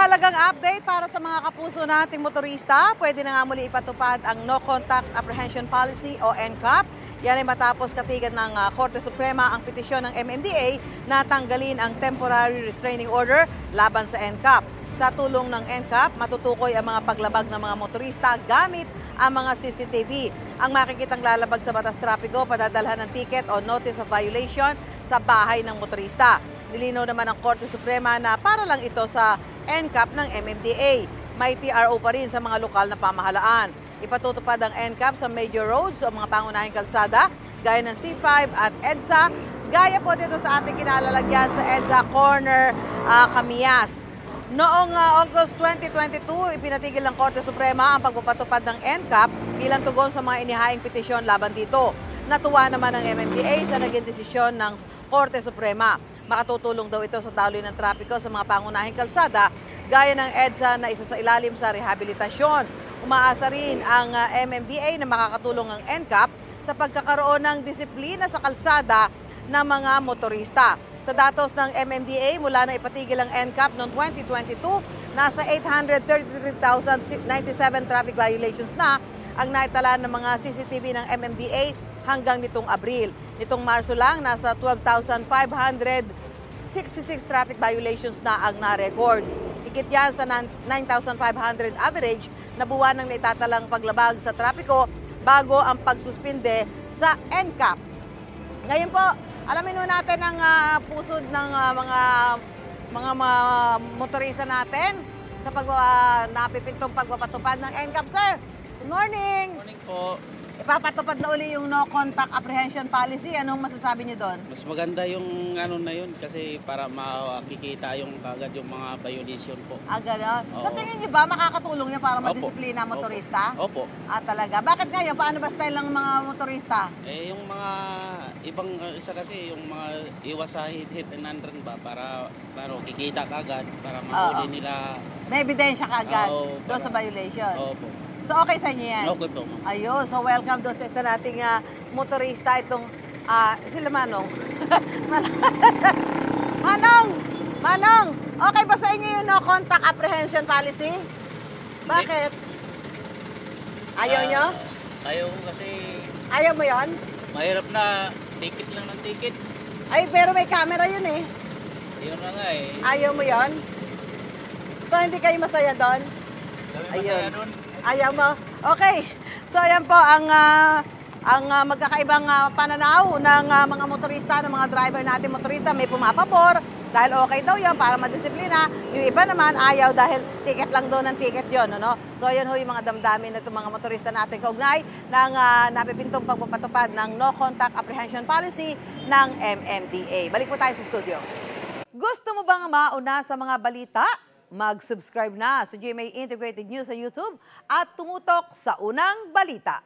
Mahalagang update para sa mga kapuso nating motorista. Pwede na nga muli ipatupad ang No Contact Apprehension Policy o NCAP. Yan ay matapos katigan ng Korte Suprema ang petisyon ng MMDA na tanggalin ang Temporary Restraining Order laban sa NCAP. Sa tulong ng NCAP, matutukoy ang mga paglabag ng mga motorista gamit ang mga CCTV. Ang makikitang lalabag sa batas trapiko, padadalhan ng ticket o notice of violation sa bahay ng motorista. Nilinaw naman ng Korte Suprema na para lang ito sa NCAP ng MMDA. May TRO pa rin sa mga lokal na pamahalaan. Ipatutupad ang NCAP sa major roads o mga pangunahing kalsada gaya ng C5 at EDSA. Gaya po dito sa ating kinalalagyan sa EDSA Corner, Camias. Noong August 2022, ipinatigil ng Korte Suprema ang pagpapatupad ng NCAP bilang tugon sa mga inihaing petisyon laban dito. Natuwa naman ang MMDA sa naging desisyon ng Korte Suprema. Makatutulong daw ito sa daloy ng trapiko sa mga pangunahing kalsada gaya ng EDSA na isa sa ilalim sa rehabilitasyon. Umaasa rin ang MMDA na makakatulong ang NCAP sa pagkakaroon ng disiplina sa kalsada ng mga motorista. Sa datos ng MMDA, mula na ipatigil ang NCAP noong 2022, nasa 833,097 traffic violations na ang naitala ng mga CCTV ng MMDA hanggang nitong Abril. Nitong Marso lang, nasa 12,566 traffic violations na ang na-record. Higit yan sa 9,500 average na buwan ng naitatalang paglabag sa trapiko bago ang pagsuspinde sa NCAP. Ngayon po, alamin natin ang pusod ng mga motorista natin sa napipintong pagpapatupad ng NCAP, sir. Good morning! Good morning po. Ipapatupad na uli yung No Contact Apprehension Policy. Anong masasabi niyo doon? Mas maganda yung ano na yun kasi para makikita yung kagad yung mga violation po. Gano'n. Oo. Sa tingin niyo ba makakatulong niya para madisiplina ang motorista? Opo. Talaga. Bakit ngayon? Paano ba style ng mga motorista? Yung mga ibang isa kasi yung mga iwas sa hit and run ba para kikita kagad para mahuli nila. May ebidensya ka agad Oo, doon sa violation. Opo. So okay sa inyo yan? Okay po. Ayun. So welcome doon sa isa nating motorista itong sila Manong. Manong! Okay ba sa inyo yung No Contact Apprehension Policy? Bakit? Ayaw nyo? Ayaw kasi Ayaw mo yon? mahirap na ticket lang ng ticket. Ay, pero may camera yun eh. Yun na nga eh. Ayaw mo yon? So hindi kayo masaya doon? Ayun. Ayaw mo? Okay. So ayan po ang magkakaibang pananaw ng mga motorista, ng mga driver natin motorista. May pumapabor dahil okay daw yun para madisiplina. Yung iba naman ayaw dahil ticket lang daw ng ticket yun. Ano? So ayan ho yung mga damdamin na itong mga motorista natin kaugnay ng napipintong pagpapatupad ng No Contact Apprehension Policy ng MMDA. Balik po tayo sa studio. Gusto mo bang mauna sa mga balita? Mag-subscribe na sa GMA Integrated News sa YouTube at tumutok sa unang balita.